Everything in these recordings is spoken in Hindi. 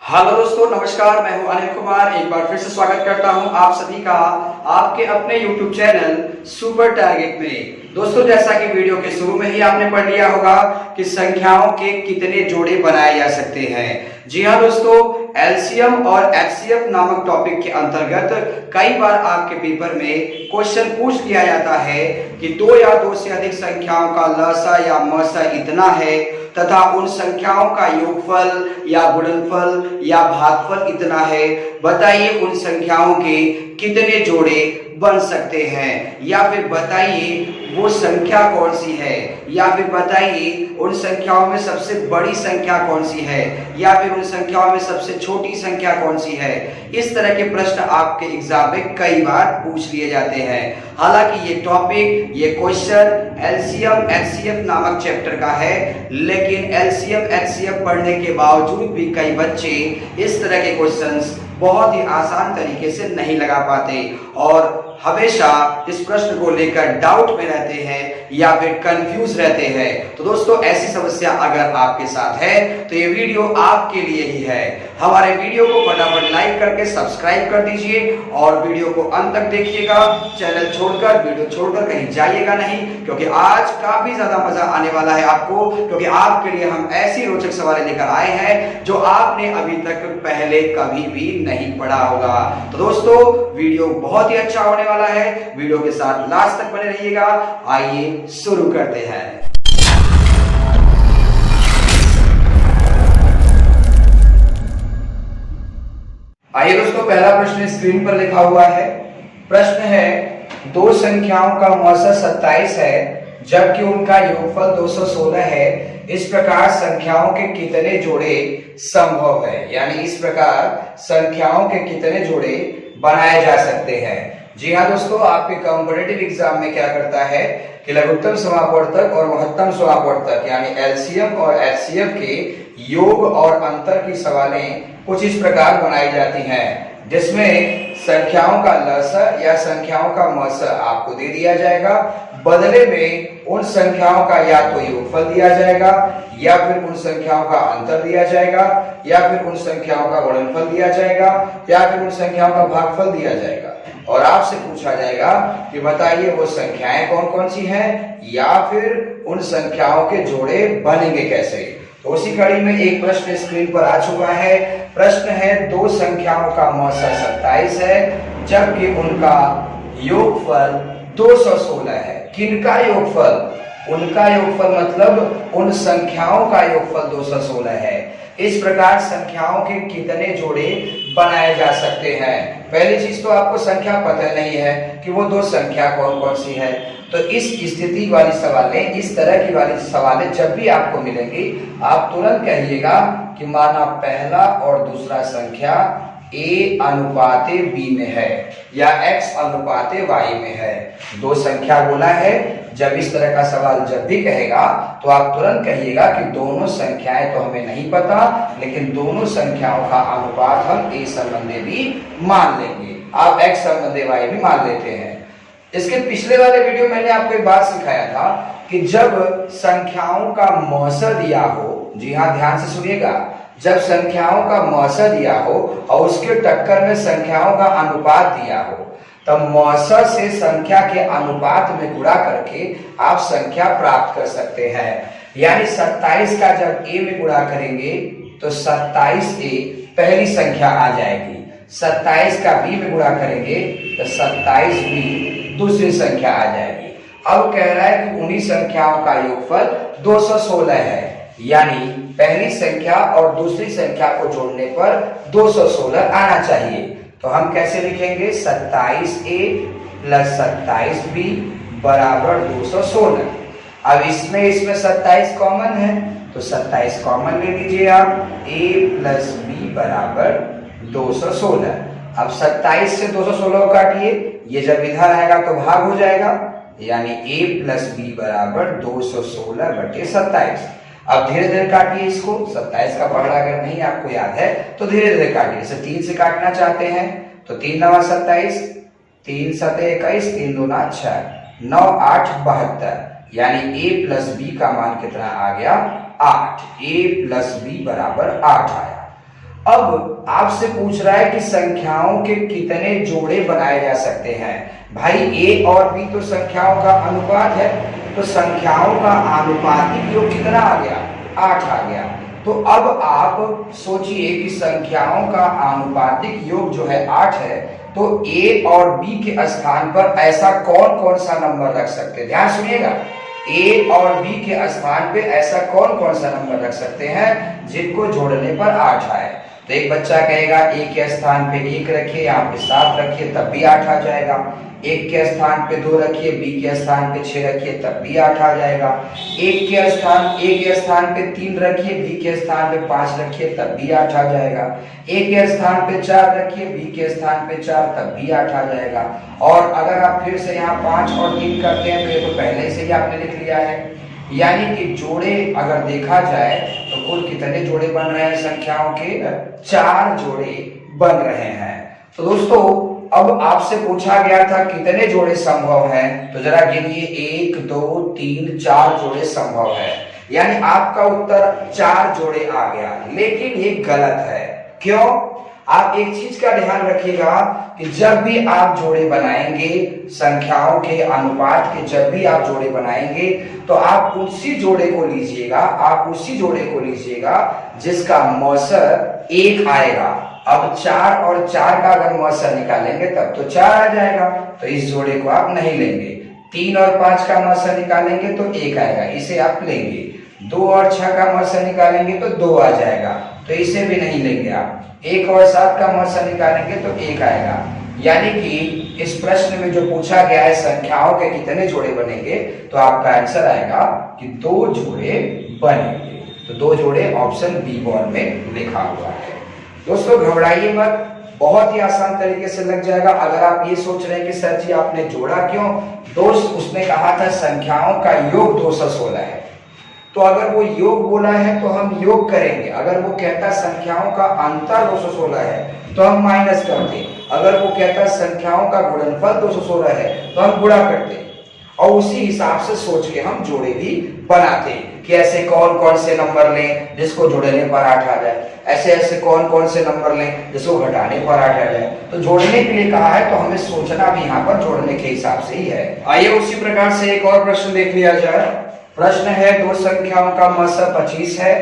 हेलो दोस्तों, नमस्कार। मैं हूं अनिल कुमार। एक बार फिर से स्वागत करता हूं आप सभी का आपके अपने YouTube चैनल सुपर टारगेट में। दोस्तों, जैसा कि वीडियो के शुरू में ही आपने पढ़ लिया होगा कि संख्याओं के कितने जोड़े बनाए जा सकते हैं। जी हाँ दोस्तों, एलसीएम और एचसीएफ नामक टॉपिक के अंतर्गत कई बार आपके पेपर में क्वेश्चन पूछ लिया जाता है कि दो या दो से अधिक संख्याओं का लसा या मसा इतना है तथा उन संख्याओं का योगफल या गुणनफल या भागफल इतना है। बताइए उन संख्याओं के कितने जोड़े बन सकते हैं, या फिर बताइए वो संख्या कौन सी है, या फिर बताइए उन संख्याओं में सबसे बड़ी संख्या कौन सी है, या फिर उन संख्याओं में सबसे छोटी संख्या कौन सी है। इस तरह के प्रश्न आपके एग्जाम में कई बार पूछ लिए जाते हैं। हालांकि ये टॉपिक, ये क्वेश्चन एलसीएम एचसीएफ नामक चैप्टर का है, लेकिन एलसीएम एचसीएफ पढ़ने के बावजूद भी कई बच्चे इस तरह के क्वेश्चंस बहुत ही आसान तरीके से नहीं लगा पाते और हमेशा इस प्रश्न को लेकर डाउट में रहते हैं या फिर कंफ्यूज रहते हैं। तो दोस्तों, ऐसी समस्या अगर आपके साथ है तो ये वीडियो आपके लिए ही है। हमारे वीडियो को फटाफट लाइक करके सब्सक्राइब कर दीजिए और वीडियो को अंत तक देखिएगा। चैनल छोड़कर, वीडियो छोड़कर कहीं जाइएगा नहीं, क्योंकि आज काफी ज्यादा मजा आने वाला है आपको, क्योंकि आपके लिए हम ऐसी रोचक सवाल लेकर आए हैं जो आपने अभी तक पहले कभी भी नहीं पढ़ा होगा। तो दोस्तों, वीडियो बहुत ही अच्छा होने वाला है। वीडियो के साथ लास्ट तक बने रहिएगा। आइए शुरू करते हैं। आइए दोस्तों, पहला प्रश्न स्क्रीन पर लिखा हुआ है। प्रश्न है, दो संख्याओं का मौसा 27 है जबकि उनका योगफल 216 है। इस प्रकार संख्याओं के कितने जोड़े संभव है, यानी इस प्रकार संख्याओं के कितने जोड़े बनाए जा सकते हैं। जी हाँ दोस्तों, आपके कॉम्पिटिटिव एग्जाम में क्या करता है कि लघुत्तम समापवर्तक और महत्तम समापवर्तक यानी एलसीएम और एचसीएफ के योग और अंतर की सवालें कुछ इस प्रकार बनाई जाती हैं, जिसमें संख्याओं का लसा या संख्याओं का मसा आपको दे दिया जाएगा। बदले में उन संख्याओं का या तो योगफल दिया जाएगा, या फिर उन संख्याओं का अंतर दिया जाएगा, या फिर उन संख्याओं का गुणनफल दिया जाएगा, या फिर उन संख्याओं का भागफल दिया जाएगा। और आपसे पूछा जाएगा कि बताइए वो संख्याएं कौन कौन सी हैं, या फिर उन संख्याओं के जोड़े बनेंगे कैसे। तो उसी कड़ी में एक प्रश्न स्क्रीन पर आ चुका है। प्रश्न है, दो संख्याओं का मौसा 27 है जबकि उनका योगफल 216 है। किनका योगफल? उनका योगफल मतलब उन संख्याओं का योगफल 216 है। इस प्रकार संख्याओं के कितने जोड़े बनाए जा सकते हैं। पहली चीज तो आपको संख्या पता नहीं है कि वो दो संख्या कौन कौन सी है। तो इस स्थिति वाली सवालें, इस तरह की वाली सवालें जब भी आपको मिलेंगी, आप तुरंत कहिएगा कि माना पहला और दूसरा संख्या A अनुपाते B में है या X अनुपाते Y में है। दो संख्या बोला है। जब इस तरह का सवाल जब भी कहेगा तो आप तुरंत कहिएगा कि दोनों संख्याएं तो हमें नहीं पता, लेकिन दोनों संख्याओं का अनुपात हम A संबंधी भी मान लेंगे। आप X संबंधी Y भी मान लेते हैं। इसके पिछले वाले वीडियो मैंने आपको एक बात सिखाया था कि जब संख्याओं का मौसा दिया हो, जी हाँ ध्यान से सुनिएगा, जब संख्याओं का मौसा दिया हो और उसके टक्कर में संख्याओं का अनुपात दिया हो, तब मौसा से संख्या के अनुपात में गुणा करके आप संख्या प्राप्त कर सकते हैं। यानी 27 का जब A में गुणा करेंगे तो 27A पहली संख्या आ जाएगी। 27 का B में गुणा करेंगे तो 27B दूसरी संख्या आ जाएगी। अब कह रहा है कि उन्हीं संख्याओं का योगफल 216 है, यानी पहली संख्या और दूसरी संख्या को जोड़ने पर 216 आना चाहिए। तो हम कैसे लिखेंगे? 27A प्लस 27B बराबर 216। अब इसमें 27 कॉमन है तो 27 कॉमन ले लीजिए आप। A प्लस B बराबर 216। अब 27 से 216 को काटिए, ये जब इधर आएगा तो भाग हो जाएगा, यानी A प्लस B बराबर 216/27। अब धीरे धीरे काटिए इसको। 27 का पहाड़ा अगर नहीं आपको याद है तो धीरे धीरे काटिए। जैसे 3 से काटना चाहते हैं तो 3 9 27, 3 7 21, 3 2 6, 9 8 72, यानी A प्लस B का मान कितना आ गया? 8। A प्लस B बराबर 8 आया। अब आपसे पूछ रहा है कि संख्याओं के कितने जोड़े बनाए जा सकते हैं। भाई ए और बी तो संख्याओं का अनुपात है, तो संख्याओं का आनुपातिक योग कितना आ गया, 8 आ गया। तो अब आप सोचिए कि संख्याओं का आनुपातिक योग जो है 8 है, तो ए और बी के स्थान पर ऐसा कौन कौन सा नंबर रख सकते हैं। ध्यान सुनिएगा, ए और बी के स्थान पे ऐसा कौन कौन सा नंबर रख सकते हैं जिनको जोड़ने पर 8 आए। तो एक बच्चा कहेगा ए के स्थान पे 1 रखिए, यहाँ पे 7 रखिए, तब भी 8 आ जाएगा। एक के स्थान पे 2 रखिए, बी के स्थान पे 6 रखिए, तब भी 8 आ जाएगा। ए के स्थान पे 3 रखिए, बी के स्थान पे 5 रखिए, तब भी 8 आ जाएगा। ए के स्थान पे 4 रखिए, बी के स्थान पे 4, तब भी 8 आ जाएगा। और अगर आप फिर से यहाँ 5 और 3 करते हैं तो ये तो पहले से ही आपने लिख लिया है। यानी कि जोड़े अगर देखा जाए तो कुल कितने जोड़े बन रहे हैं संख्याओं के, 4 जोड़े बन रहे हैं। तो दोस्तों अब आपसे पूछा गया था कितने जोड़े संभव हैं, तो जरा गिनिए 1 2 3 4 जोड़े संभव है। यानी आपका उत्तर 4 जोड़े आ गया, लेकिन ये गलत है। क्यों? आप एक चीज का ध्यान रखिएगा कि जब भी आप जोड़े बनाएंगे संख्याओं के अनुपात के, जब भी आप जोड़े बनाएंगे तो आप उसी जोड़े को लीजिएगा जिसका मौसर 1 आएगा। अब 4 और 4 का अगर मौसर निकालेंगे तब तो 4 आ जाएगा, तो इस जोड़े को आप नहीं लेंगे। 3 और 5 का मौसर निकालेंगे तो 1 आएगा, इसे आप लेंगे। 2 और 6 का मौसर निकालेंगे तो 2 आ जाएगा, तो इसे भी नहीं लेंगे आप। 1 और 7 का मौसर निकालेंगे तो 1 आएगा। यानी कि इस प्रश्न में जो पूछा गया है संख्याओं के कितने जोड़े बनेंगे, तो आपका आंसर आएगा कि 2 जोड़े बनेंगे। तो 2 जोड़े ऑप्शन बी बॉल में लिखा हुआ है। दोस्तों घबराइए मत, बहुत ही आसान तरीके से लग जाएगा। अगर आप ये सोच रहे हैं कि सर जी आपने जोड़ा क्यों, दोस्त उसने कहा था संख्याओं का योग 216 है, तो अगर वो योग बोला है तो हम योग करेंगे। अगर वो कहता संख्याओं का अंतर 216 है तो हम माइनस करते। अगर वो कहता संख्याओं का गुणनफल 216 है तो हम गुणा करते, और उसी हिसाब से सोच के हम जोड़े भी बनाते कि ऐसे कौन कौन से नंबर लें जिसको जोड़ने पर 8 आ जाए, ऐसे कौन कौन से नंबर लें जिसको घटाने पर 8 आ जाए। तो जोड़ने के लिए कहा है तो हमें सोचना भी यहाँ पर जोड़ने के हिसाब से ही है। आइए उसी प्रकार से एक और प्रश्न देख लिया जाए। प्रश्न है, 2 संख्याओं का मौसर 25 है,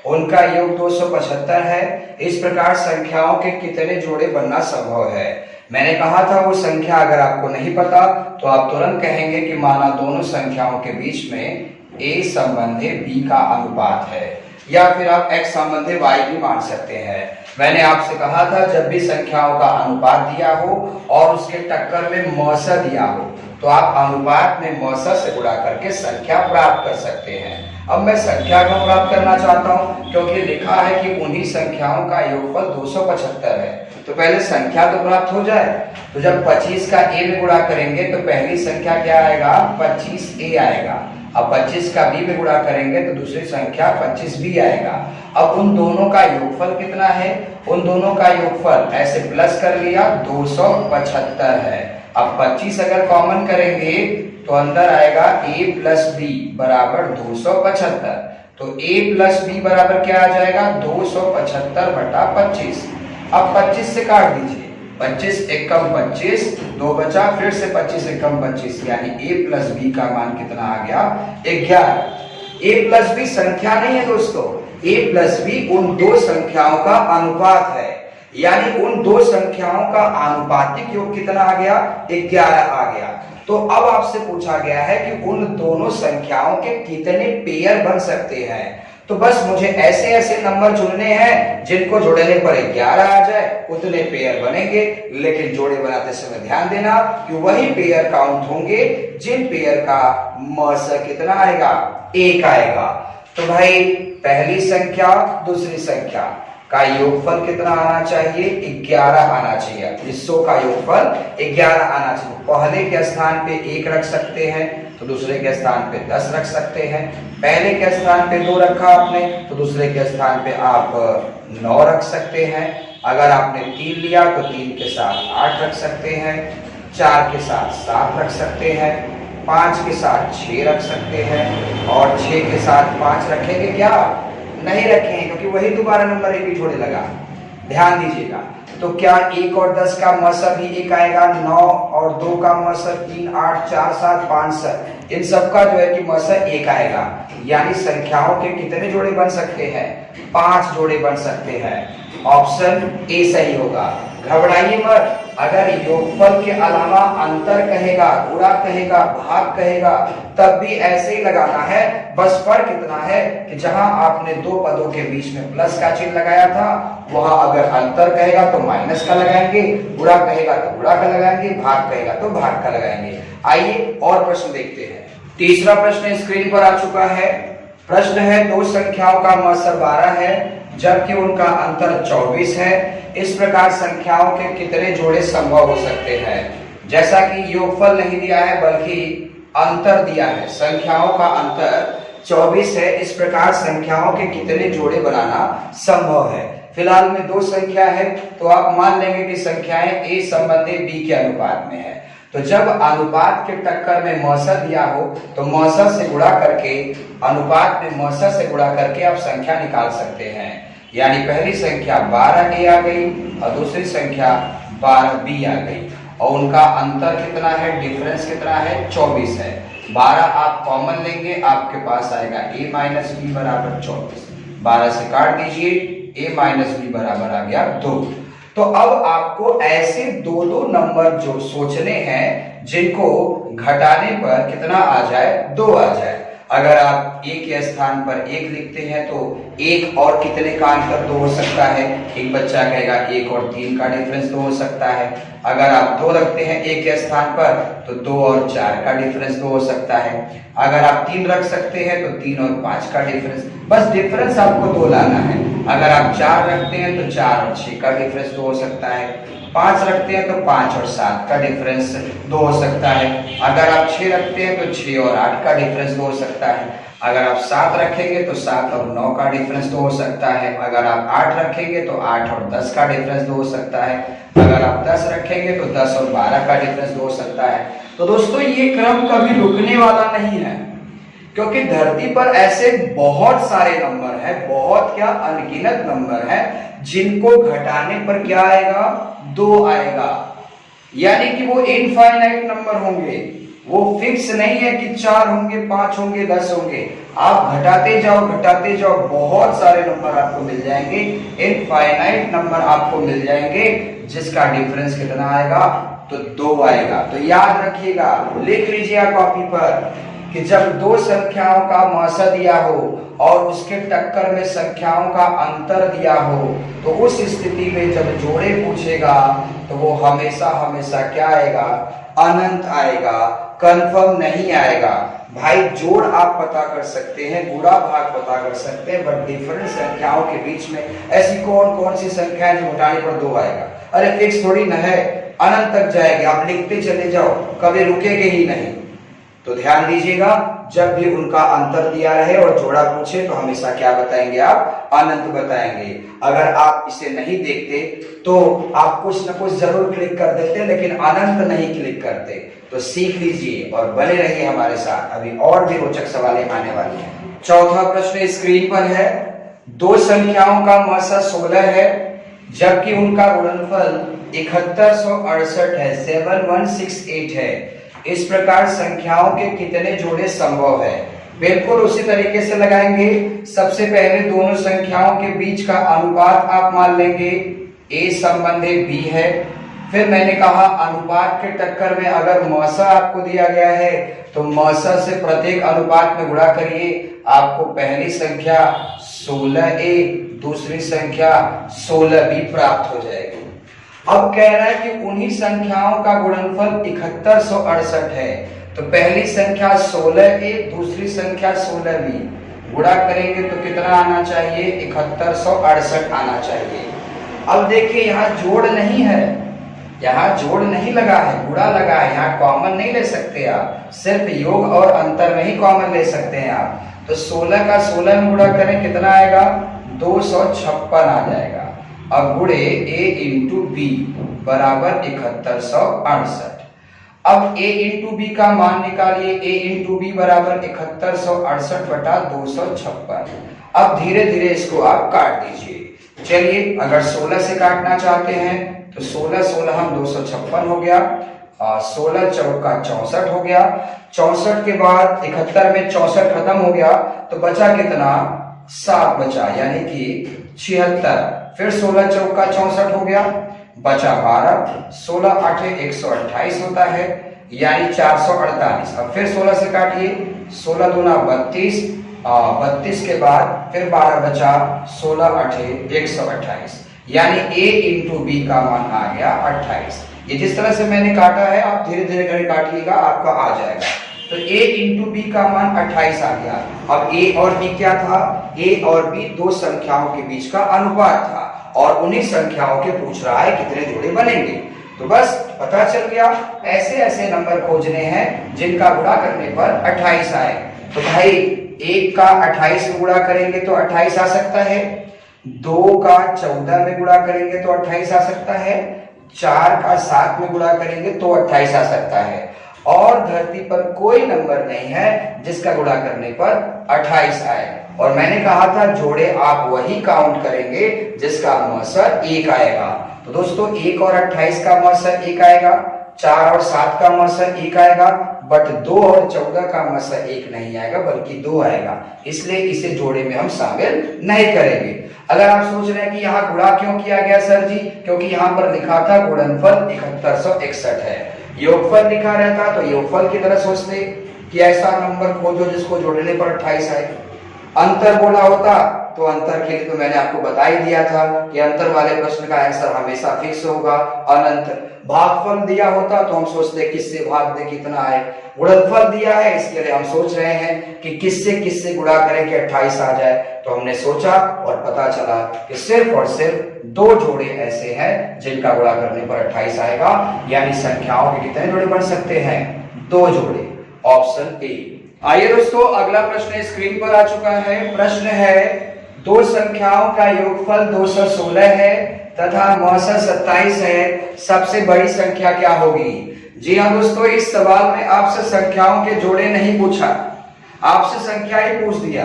उनका योग 275 है। इस प्रकार संख्याओं के कितने जोड़े बनना संभव है। मैंने कहा था वो संख्या अगर आपको नहीं पता तो आप तुरंत कहेंगे कि माना दोनों संख्याओं के बीच में a संबंधी b का अनुपात है, या फिर आप x संबंधी y भी मान सकते हैं। मैंने आपसे कहा था जब भी संख्याओं का अनुपात दिया हो और उसके टक्कर में मौसर दिया हो तो आप अनुपात में मौसर से गुणा करके संख्या प्राप्त कर सकते हैं। अब मैं संख्या को प्राप्त करना चाहता हूं क्योंकि लिखा है कि उन्हीं संख्याओं का योगफल 275 है, तो पहले संख्या तो प्राप्त हो जाए। तो जब 25 का a में गुणा करेंगे तो पहली संख्या क्या आएगा, 25a आएगा। अब 25 का b में गुणा करेंगे तो दूसरी संख्या 25b आएगा। अब उन दोनों का योगफल कितना है, उन दोनों का योगफल ऐसे प्लस कर लिया 275 है। अब 25 अगर कॉमन करेंगे तो अंदर आएगा a प्लस बी बराबर 275। तो a प्लस बी बराबर क्या आ जाएगा, 275 बटा 25। अब 25 से काट दीजिए, 25 एकम 25, 2 बचा, फिर से 25 एकम 25, यानी a प्लस बी का मान कितना आ गया, 11। a प्लस बी संख्या नहीं है दोस्तों, a प्लस बी उन 2 संख्याओं का अनुपात है। यानी उन 2 संख्याओं का आनुपातिक योग कितना आ गया, 11 आ गया। तो अब आपसे पूछा गया है कि उन दोनों संख्याओं के कितने पेयर बन सकते हैं। तो बस मुझे ऐसे ऐसे नंबर चुनने हैं जिनको जोड़ने पर 11 आ जाए, उतने पेयर बनेंगे। लेकिन जोड़े बनाते समय ध्यान देना कि वही पेयर काउंट होंगे जिन पेयर का मौसर कितना आएगा, 1 आएगा। तो भाई पहली संख्या दूसरी संख्या का योगफल कितना आना चाहिए, 11 आना चाहिए। इस 100 का योगफल 11 आना चाहिए। पहले के स्थान पे 1 रख सकते हैं तो दूसरे के स्थान पे 10 रख सकते हैं। पहले के स्थान पे 2 रखा आपने तो दूसरे के स्थान पे आप 9 रख सकते हैं। अगर आपने 3 लिया तो 3 के साथ 8 रख सकते हैं, 4 के साथ 7 रख सकते हैं, 5 के साथ 6 रख सकते हैं, और 6 के साथ 5 रखेंगे क्या, नहीं रखेंगे, क्योंकि वही दोबारा नंबर एक ही जोड़े लगा। ध्यान दीजिएगा। तो क्या 1 और 10 का मौसा भी 1 आएगा, 9 और 2 का मौसा 3, 8, 4, 7, 5, 7, इन सब का जो है कि मौसा 1 आएगा। यानी संख्याओं के कितने जोड़े बन सकते हैं? 5 जोड़े बन सकते हैं। ऑप्शन ए सही होगा। घबराइए मत, अगर योगफल के अलावा अंतर कहेगा, गुणा कहेगा, भाग कहेगा, तब भी ऐसे ही लगाना है। बस फर्क इतना है कि जहां आपने दो पदों के बीच में प्लस का चिन्ह लगाया था, वहां अगर अंतर कहेगा तो माइनस का लगाएंगे, गुणा कहेगा तो गुणा का लगाएंगे, भाग कहेगा तो भाग का लगाएंगे। आइए और प्रश्न देखते हैं। तीसरा प्रश्न स्क्रीन पर आ चुका है। प्रश्न है, दो संख्याओं का मौसा 12 है जबकि उनका अंतर 24 है। इस प्रकार संख्याओं के कितने जोड़े संभव हो सकते हैं? जैसा कि योगफल नहीं दिया है बल्कि अंतर दिया है, संख्याओं का अंतर 24 है, इस प्रकार संख्याओं के कितने जोड़े बनाना संभव है? फिलहाल में दो संख्या है तो आप मान लेंगे कि संख्याएं ए संबंधी बी के अनुपात में है। तो जब अनुपात के टक्कर में मौसा दिया हो तो मौसा से गुणा करके, अनुपात में मौसा से गुणा करके आप संख्या निकाल सकते हैं। यानी पहली संख्या 12a आ गई और दूसरी संख्या 12b आ गई और उनका अंतर कितना है, डिफरेंस कितना है, 24 है। 12 आप कॉमन लेंगे, आपके पास आएगा a माइनस बी बराबर 24। 12 से काट दीजिए, a माइनस बी बराबर आ गया 2। तो अब आपको ऐसे दो दो नंबर जो सोचने हैं जिनको घटाने पर कितना आ जाए, 2 आ जाए। अगर आप एक के स्थान पर 1 लिखते हैं तो 1 और कितने का अंतर 2 हो सकता है? एक बच्चा कहेगा 1 और 3 का डिफरेंस 2 हो सकता है। अगर आप 2 रखते हैं 1 के स्थान पर तो 2 और 4 का डिफरेंस 2 हो सकता है। अगर आप 3 रख सकते हैं तो 3 और 5 का डिफरेंस, बस डिफरेंस आपको 2 लाना है। अगर आप 4 रखते हैं तो 4 और 6 का डिफरेंस 2 हो सकता है। 5 रखते हैं तो 5 और 7 का डिफरेंस 2 हो सकता है। अगर आप 6 रखते हैं तो 6 और 8 का डिफरेंस 2 हो सकता है। अगर आप 7 रखेंगे तो 7 और 9 का डिफरेंस 2 हो सकता है। अगर आप 8 रखेंगे तो 8 और 10 का डिफरेंस 2 हो सकता है। अगर आप 10 रखेंगे तो 10 और 12 का डिफरेंस 2 हो सकता है। तो दोस्तों ये क्रम कभी रुकने वाला नहीं है, क्योंकि धरती पर ऐसे बहुत सारे नंबर हैं, बहुत क्या अनगिनत नंबर हैं जिनको घटाने पर क्या आएगा, 2 आएगा। यानी कि वो इनफाइनाइट नंबर होंगे, वो फिक्स नहीं है कि 4 होंगे, 5 होंगे, 10 होंगे। आप घटाते जाओ, बहुत सारे नंबर आपको मिल जाएंगे, इनफाइनाइट नंबर आपको मिल जाएंगे जिसका डिफरेंस कितना आएगा, तो 2 आएगा। तो याद रखिएगा, लिख लीजिए कॉपी पर कि जब दो संख्याओं का मौसा दिया हो और उसके टक्कर में संख्याओं का अंतर दिया हो तो उस स्थिति में जब जोड़े पूछेगा तो वो हमेशा हमेशा क्या आएगा, अनंत आएगा, कंफर्म नहीं आएगा। भाई जोड़ आप पता कर सकते हैं, गुणा भाग पता कर सकते हैं, बट डिफरेंट संख्याओं के बीच में ऐसी कौन कौन सी संख्याएं जो घटाने पर 2 आएगा? अरे फिक्स थोड़ी न है, अनंत तक जाएगी, आप लिखते चले जाओ, कभी रुकेगे ही नहीं। तो ध्यान दीजिएगा, जब भी उनका अंतर दिया रहे और जोड़ा पूछे तो हमेशा क्या बताएंगे आप, अनंत बताएंगे। अगर आप इसे नहीं देखते तो आप कुछ न कुछ जरूर क्लिक कर देते, लेकिन अनंत नहीं क्लिक करते। तो सीख लीजिए और बने रहिए हमारे साथ, अभी और भी रोचक सवालें आने वाली हैं। चौथा प्रश्न स्क्रीन पर है, दो संख्याओं का मौसा 16 है जबकि उनका गुणनफल 7168 है, 7168 है। इस प्रकार संख्याओं के कितने जोड़े संभव है? बिल्कुल उसी तरीके से लगाएंगे। सबसे पहले दोनों संख्याओं के बीच का अनुपात आप मान लेंगे, a संबंधी b है। फिर मैंने कहा अनुपात के टक्कर में अगर मौसा आपको दिया गया है तो मौसा से प्रत्येक अनुपात में गुणा करिए, आपको पहली संख्या 16a, दूसरी संख्या 16b प्राप्त हो जाएगी। अब कह रहा है कि उन्हीं संख्याओं का गुणनफल 7168 है, तो पहली संख्या 16a, दूसरी संख्या 16b, गुणा करेंगे तो कितना आना चाहिए, 7168 आना चाहिए। अब देखिए यहाँ जोड़ नहीं है, यहाँ जोड़ नहीं लगा है, गुणा लगा है, यहाँ कॉमन नहीं ले सकते आप, सिर्फ योग और अंतर में ही कॉमन ले सकते हैं आप। तो 16 का 16 में गुणा करें कितना आएगा, 256 आ जाएगा। अब गुणे a इंटू बी बराबर 7168। अब a इंटू बी का मान निकालिए, a इंटू बी बराबर 7168 बटा 256। अब धीरे धीरे इसको आप काट दीजिए, चलिए अगर 16 से काटना चाहते हैं तो 16 16 हम 256 हो गया, 16 चौका 64 हो गया, 64 के बाद 71 में 64 खत्म हो गया तो बचा कितना, 7 बचा, यानी कि 76। फिर 16 चौका 64 हो गया, बचा 12, 16 8 128 होता है, यानी 448। अब फिर 16 से काटिए, 16 दूना 32, 32 के बाद फिर 12 बचा, 16 8 128, यानी a इंटू बी का मान आ गया 28। ये जिस तरह से मैंने काटा है आप धीरे धीरे करके काटिएगा, आपका आ जाएगा। तो a इंटू बी का मान 28 आ गया। अब a और b क्या था, a और b दो संख्याओं के बीच का अनुपात था और उन्हीं संख्याओं के पूछ रहा है कितने जोड़े बनेंगे। तो बस पता चल गया, ऐसे ऐसे नंबर खोजने हैं जिनका गुणा करने पर 28 आए। तो भाई 1 का 28 में गुणा करेंगे तो 28 आ सकता है, 2 का 14 में गुणा करेंगे तो 28 आ सकता है, 4 का 7 में गुणा करेंगे तो 28 आ सकता है। और धरती पर कोई नंबर नहीं है जिसका गुणा करने पर 28 आए। और मैंने कहा था जोड़े आप वही काउंट करेंगे जिसका मौसर 1 आएगा। तो दोस्तों 1 और 28 का मौसर 1 आएगा, 4 और 7 का मौसर 1 आएगा, बट 2 और 14 का मौसर 1 नहीं आएगा बल्कि 2 आएगा, इसलिए इसे जोड़े में हम शामिल नहीं करेंगे। अगर आप सोच रहे हैं कि यहाँ गुणा क्यों किया गया सर जी, क्योंकि यहाँ पर लिखा था गुणनफल 7161 है, योगफल लिखा रहता तो योगफल की तरह सोचते कि ऐसा नंबर खोजो जिसको जोड़ने पर 28 आए। अंतर बोला होता तो अंतर के लिए तो मैंने आपको बता ही दिया था कि अंतर वाले प्रश्न का आंसर हमेशा फिक्स होगा अनंत। भागफल दिया होता तो हम सोचते किससे भाग दे कितना आए, गुणनफल दिया है इसके लिए हम सोच रहे हैं कि किससे गुणा करें कि 28 आ जाए। तो हमने सोचा और पता चला कि सिर्फ और सिर्फ 2 जोड़े ऐसे हैं जिनका गुणा करने पर 28 आएगा, यानी संख्याओं के कितने जोड़े बन सकते हैं, 2 जोड़े, ऑप्शन ए। आइए दोस्तों अगला प्रश्न स्क्रीन पर आ चुका है। प्रश्न है दो संख्याओं का योगफल 216 है तथा मौसर 27 है, सबसे बड़ी संख्या क्या होगी। जी हाँ दोस्तों, इस सवाल में आपसे संख्याओं के जोड़े नहीं पूछा, आपसे संख्या ही पूछ दिया।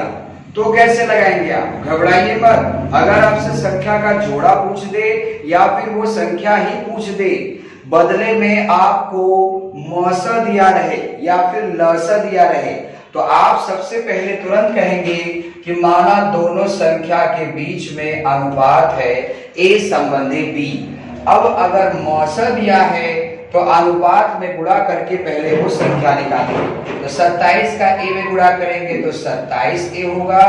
तो कैसे लगाएंगे आप, घबराइए मत। अगर आपसे संख्या का जोड़ा पूछ दे या फिर वो संख्या ही पूछ दे, बदले में आपको मौसा दिया रहे या फिर लसा दिया रहे, तो आप सबसे पहले तुरंत कहेंगे कि माना दोनों संख्या के बीच में अनुपात है a संबंधी b। अब अगर मौसा दिया है तो अनुपात में गुणा करके पहले वो संख्या निकालेंगे। तो 27 का a में गुणा करेंगे तो 27a होगा,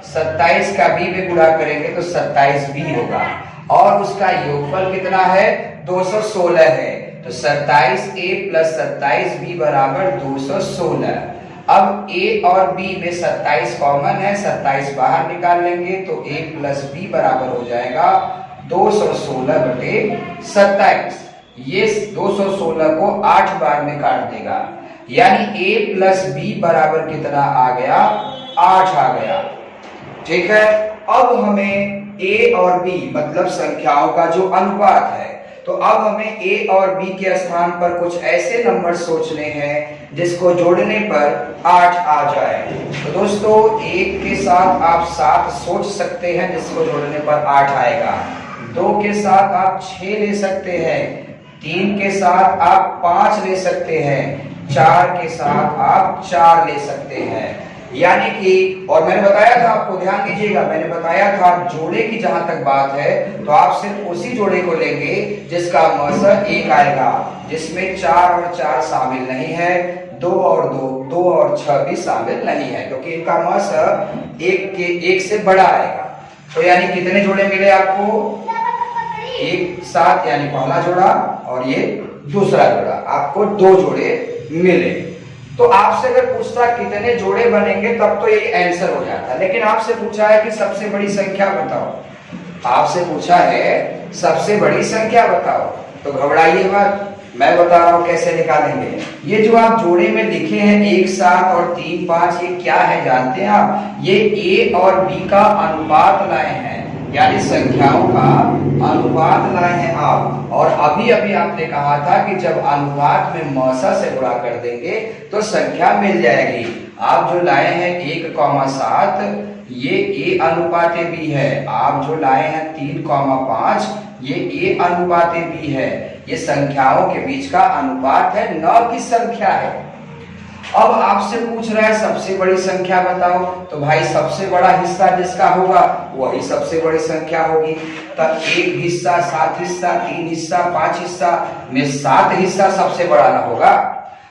27 का b में गुणा करेंगे तो 27b होगा, और उसका योगफल कितना है, 216 है। तो 27a प्लस 27b बराबर 216। अब a और b में 27 कॉमन है, 27 बाहर निकाल लेंगे तो a प्लस b बराबर हो जाएगा 216 बटे 27। ये 216 को 8 बार में काट देगा, यानी a प्लस b बराबर कितना आ गया, 8 आ गया। ठीक है, अब हमें a और b मतलब संख्याओं का जो अनुपात है, तो अब हमें a और b के स्थान पर कुछ ऐसे नंबर सोचने हैं जिसको जोड़ने पर 8 आ जाए। तो दोस्तों 1 के साथ आप 7 सोच सकते हैं जिसको जोड़ने पर 8 आएगा, 2 के साथ आप 6 ले सकते हैं, 3 के साथ आप 5 ले सकते हैं, 4 के साथ आप 4 ले सकते हैं। यानी कि, और मैंने बताया था आपको, ध्यान दीजिएगा, मैंने बताया था जोड़े की जहां तक बात है तो आप सिर्फ उसी जोड़े को लेंगे जिसका मौसर 1 आएगा, जिसमें 4 और 4 शामिल नहीं है, 2 और 2 और 6 भी शामिल नहीं है, क्योंकि इनका मौसर 1 से बड़ा आएगा। तो यानी कितने जोड़े मिले आपको, 1 7 यानी पहला जोड़ा और ये दूसरा जोड़ा, आपको 2 जोड़े मिले। तो आपसे अगर पूछता कितने जोड़े बनेंगे तब तो ये आंसर हो जाता, लेकिन आपसे पूछा है कि सबसे बड़ी संख्या बताओ, आपसे पूछा है सबसे बड़ी संख्या बताओ, तो घबराइए मत, मैं बता रहा हूं कैसे निकालेंगे। ये जो आप जोड़े में लिखे हैं 1 7 और 3 5, ये क्या है जानते हैं आप, ये a और b का अनुपात लाए हैं, यानी संख्याओं का अनुपात लाए हैं आप। और अभी अभी आपने कहा था कि जब अनुपात में मौसा से गुणा कर देंगे तो संख्या मिल जाएगी। आप जो लाए हैं 1, 7, ये a अनुपात b है। आप जो लाए हैं 3,5, ये a अनुपात b है। ये संख्याओं के बीच का अनुपात है, न कि संख्या है। अब आपसे पूछ रहा है सबसे बड़ी संख्या बताओ, तो भाई सबसे बड़ा हिस्सा जिसका होगा वही सबसे बड़ी संख्या होगी। तो 1 हिस्सा, 7 हिस्सा, 3 हिस्सा, 5 हिस्सा में 7 हिस्सा सबसे बड़ा ना होगा।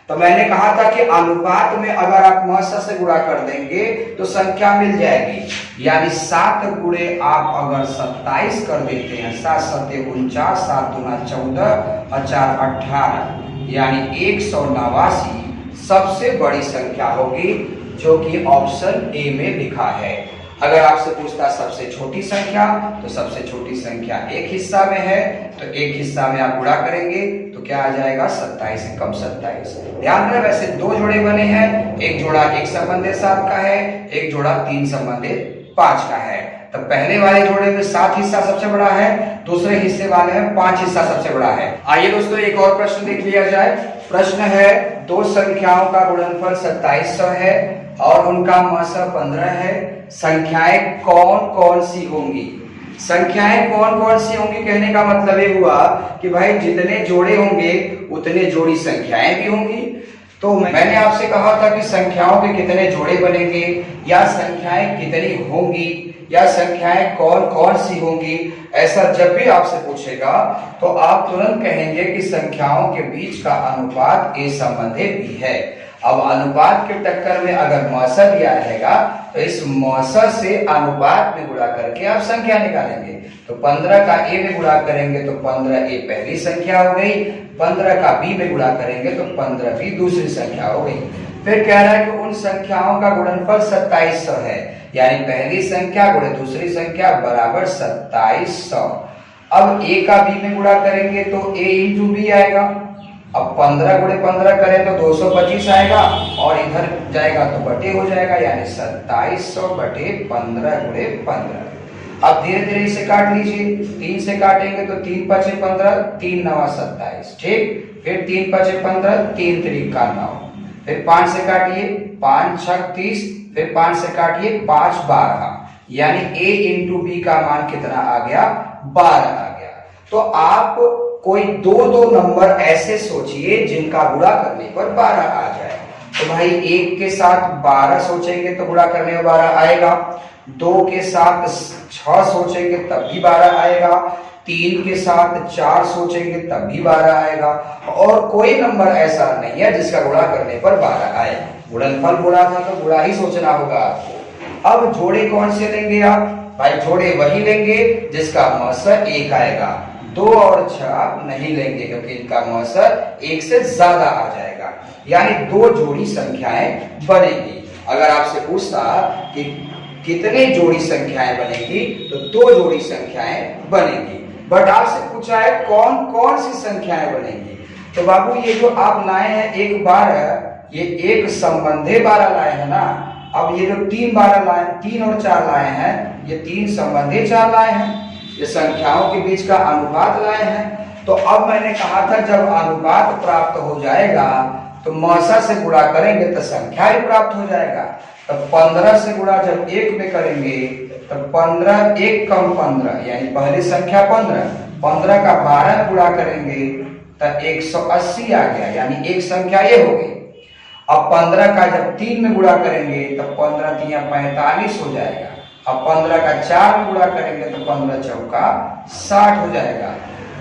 तो मैंने कहा था कि अनुपात में अगर आप मौसा से गुणा कर देंगे तो संख्या मिल जाएगी। यानी 7 गुणे आप अगर 27 कर देते हैं, 7 7 49, 7 दूना 14 और 4 18, यानी 189 सबसे बड़ी संख्या होगी, जो कि ऑप्शन ए में लिखा है। अगर आपसे पूछता सबसे छोटी संख्या, तो सबसे छोटी संख्या एक हिस्सा में है, तो एक हिस्सा में आप गुणा करेंगे तो क्या आ जाएगा 27 कम 27। ध्यान रहे वैसे 2 जोड़े बने हैं, एक जोड़ा 1 संबंधित 7 का है, एक जोड़ा 3 संबंधित 5 का है। तो पहले वाले जोड़े में 7 हिस्सा सबसे बड़ा है, दूसरे हिस्से वाले में 5 हिस्सा सबसे बड़ा है। आइए दोस्तों एक और प्रश्न देख लिया जाए। प्रश्न है 2 संख्याओं का गुणनफल 2700 है और उनका मौसा 15 है। संख्याएं कौन कौन सी होंगी? संख्याएं कौन कौन सी होंगी कहने का मतलब ये हुआ कि भाई जितने जोड़े होंगे उतने जोड़ी संख्याएं भी होंगी। तो मैंने आपसे कहा था कि संख्याओं के कितने जोड़े बनेंगे, या संख्याएं कितनी होंगी, या संख्याएं कौन कौन सी होंगी। ऐसा जब भी आपसे पूछेगा तो आप तुरंत कहेंगे कि संख्याओं के बीच का अनुपात ए संबंधी भी है। अब अनुपात के टक्कर में अगर मौसा दिया रहेगा तो इस मौसा से अनुपात में गुणा करके आप संख्या निकालेंगे। तो 15 का ए में गुणा करेंगे तो 15 ए पहली संख्या हो गई, 15 का बी में गुणा करेंगे तो 15 बी दूसरी संख्या हो गई। फिर कह रहा है कि उन संख्याओं का गुणनफल 2700 है, यानी पहली संख्या गुणे दूसरी संख्या बराबर 2700। अब ए का बी में गुणा करेंगे तो ए इंटू बी आएगा। अब 15 गुणे 15 करें तो 225 आएगा, और इधर जाएगा तो बटे हो जाएगा, यानी 2700 बटे 15 गुणे 15। अब धीरे धीरे इसे काट लीजिए। 3 से काटेंगे तो 3 5 15, 3 9 27, ठीक। फिर 3 5 15, 3 3 9, फिर 5 से काटिए 5 6 30, फिर 5 से काटिए 5 12, यानी a इंटू बी का मान कितना आ गया 12 आ गया। तो आप कोई दो नंबर ऐसे सोचिए जिनका गुणा करने पर 12 आ जाए। तो भाई 1 के साथ 12 सोचेंगे तो गुणा करने पर 12 आएगा, 2 के साथ 6 सोचेंगे तब भी 12 आएगा, 3 के साथ 4 सोचेंगे तब भी 12 आएगा, और कोई नंबर ऐसा नहीं है जिसका गुणा करने पर 12 आए। गुणनफल गुणा था तो गुणा ही सोचना होगा आपको। अब जोड़े कौन से लेंगे आप? भाई जोड़े वही लेंगे जिसका मौसा 1 आएगा। 2 और 6 आप नहीं लेंगे क्योंकि इनका मौसा 1 से ज्यादा आ जाएगा, यानी 2 जोड़ी संख्याएं बनेगी। अगर आपसे पूछता कि कितने जोड़ी संख्याएं बनेगी तो 2 जोड़ी संख्याएं बनेगी। बट आपसे पूछा है कौन कौन सी संख्याएं बनेगी। तो बाबू ये जो आप लाए हैं एक बार, ये एक संबंधी 12 लाए हैं ना। अब ये जो 3 12 लाए, 3 और 4 लाए हैं, ये 3 संबंधी 4 लाए हैं, ये संख्याओं के बीच का अनुपात लाए हैं। तो अब मैंने कहा था जब अनुपात प्राप्त हो जाएगा तो मौसा से गुणा करेंगे तो संख्या ही प्राप्त हो जाएगा। तो 15 से गुणा जब 1 में करेंगे तो 15 1 कम 15, यानी पहली संख्या 15, 15 का 12 में गुणा करेंगे तो 180 आ गया, यानी एक संख्या ये हो गई। अब 15 का जब 3 में गुणा करेंगे तो 15 3 45 हो जाएगा। अब 15 का 4 में गुणा करेंगे तो 15 चौका 60 हो जाएगा।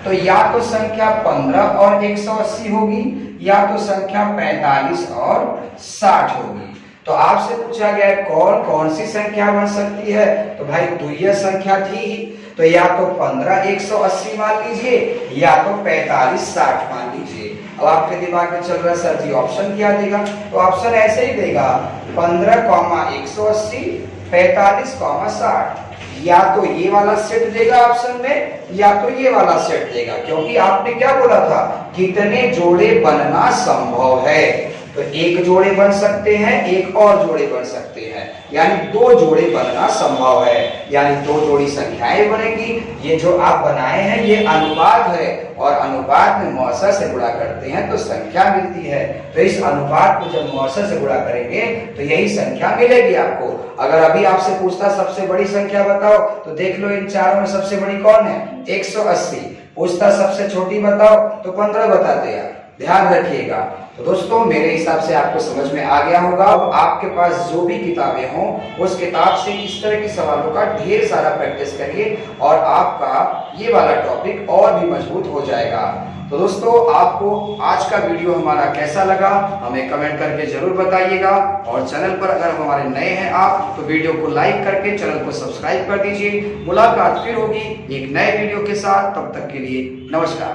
तो या तो संख्या 15 और 180 होगी, या तो संख्या 45 और 60 होगी। तो आपसे पूछा गया कौन कौन सी संख्या बन सकती है, तो भाई द्वितीय संख्या थी ही, तो या तो 15 180 मान लीजिए, या तो 45 60 मान लीजिए। अब आपके दिमाग में चल रहा है सर जी ऑप्शन क्या देगा, तो ऑप्शन ऐसे ही देगा 15 180 45 60, या तो ये वाला सेट देगा ऑप्शन में, या तो ये वाला सेट देगा। क्योंकि आपने क्या बोला था, कितने जोड़े बनना संभव है। तो एक जोड़े बन सकते हैं, एक और जोड़े बन सकते हैं, यानी दो जोड़े बनना संभव है, यानी दो जोड़ी संख्याएं बनेगी। ये जो आप बनाए हैं ये अनुपात है, और अनुपात में मौसा से गुणा करते हैं तो संख्या मिलती है। तो इस अनुपात को जब मौसा से गुणा करेंगे तो यही संख्या मिलेगी आपको। अगर अभी आपसे पूछता सबसे बड़ी संख्या बताओ, तो देख लो इन चारों में सबसे बड़ी कौन है, 180। पूछता सबसे छोटी बताओ, तो 15 बताते आप। ध्यान रखिएगा। तो दोस्तों मेरे हिसाब से आपको समझ में आ गया होगा। अब आपके पास जो भी किताबें हों, उस किताब से इस तरह के सवालों का ढेर सारा प्रैक्टिस करिए, और आपका ये वाला टॉपिक और भी मजबूत हो जाएगा। तो दोस्तों आपको आज का वीडियो हमारा कैसा लगा हमें कमेंट करके जरूर बताइएगा, और चैनल पर अगर हमारे नए हैं आप तो वीडियो को लाइक करके चैनल को सब्सक्राइब कर दीजिए। मुलाकात फिर होगी एक नए वीडियो के साथ, तब तक के लिए नमस्कार।